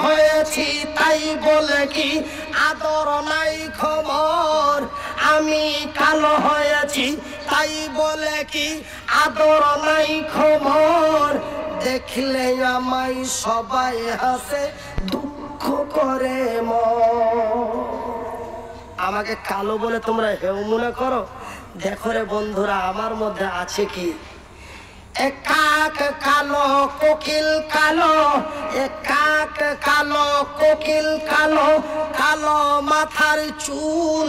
হয়েছি তাই বলে কি আদর নাই খবর, আমি কালো হয়েছি তাই বলে কি আদর নাই খবর, দেখলে আমায় সবাই হাসে দুঃখ করে আমাকে কালো বলে তোমরা হেউ মনে করো। দেখো রে বন্ধুরা, আমার মধ্যে আছে কি কাক কালো কোকিল কালো, কাক কালো কোকিল কালো, কালো মাথার চুল,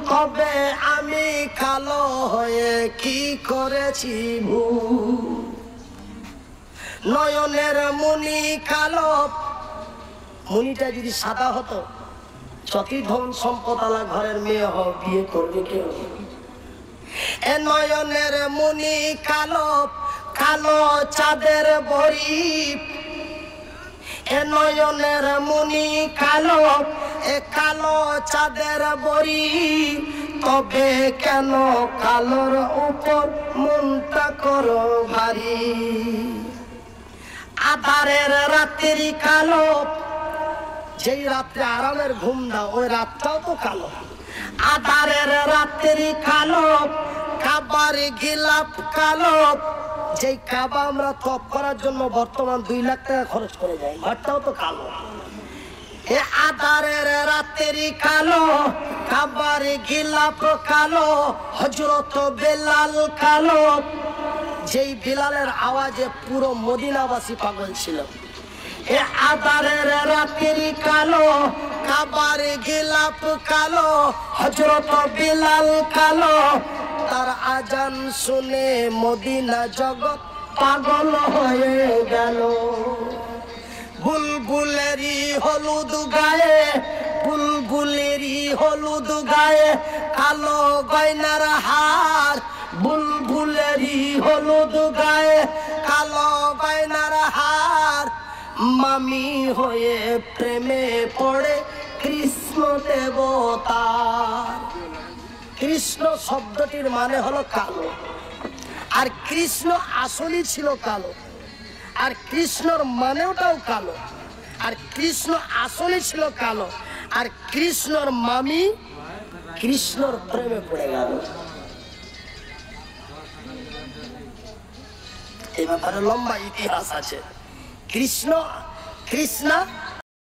তবে আমি কালো হয়ে কি করেছি ভুল। নয়নের মণি কালো, মণিটা যদি সাদা হতো যতই ধন সম্পদ আলা ঘরের মেয়ে হোক বিয়ে করবে কেউ। এ নয়নের মণি কালো, কালো চাঁদের বড়ি, এ নয়নের মণি কালো, এ কালো চাঁদের বড়ি, তবে কেন কালোর উপর মনটা করো ভারী। আধারের রাত্রি কালো, যেই রাত্রে আরামের ঘুম দাও ওই রাতটাও তো কালো। আধারের রাত্রি কালো, কাবার গিলাপ কালো, যেই কাবা আমরা তপ করার জন্য বর্তমান 2 লাখ টাকা খরচ করে যাই, ঘরটাও তো কালো। এ আধারের রাত্রি কালো, কাবার গিলাপ কালো, হযরত বেলাল কালো, যেই বিলালের আওয়াজে পুরো মদিনাবাসী পাগল ছিল। এ আধারের রাত্রি কালো, কাবার গিলাপ কালো, হযরত বিলাল কালো, তার আজান শুনে মদিনা জগৎ পাগল হয়ে গেল। বুলবুলেরই হলুদ গায়ে, বুলবুলেরই হলুদ গায়ে, কালো গয়নার হার, বুলবুলেরই হলুদ গায়ে, কালো গয়নার হার, মামি হয়ে প্রেমে পড়ে কৃষ্ণ দেবতার। কৃষ্ণ শব্দটির মানে হলো কালো, আর কৃষ্ণ আসলেই ছিল কালো, আর কৃষ্ণর মানেওটাও কালো, আর কৃষ্ণ আসলে ছিল কালো, আর কৃষ্ণর মামি কৃষ্ণর প্রেমে পড়ে গেল। এই ব্যাপারে লম্বা ইতিহাস আছে। কৃষ্ণা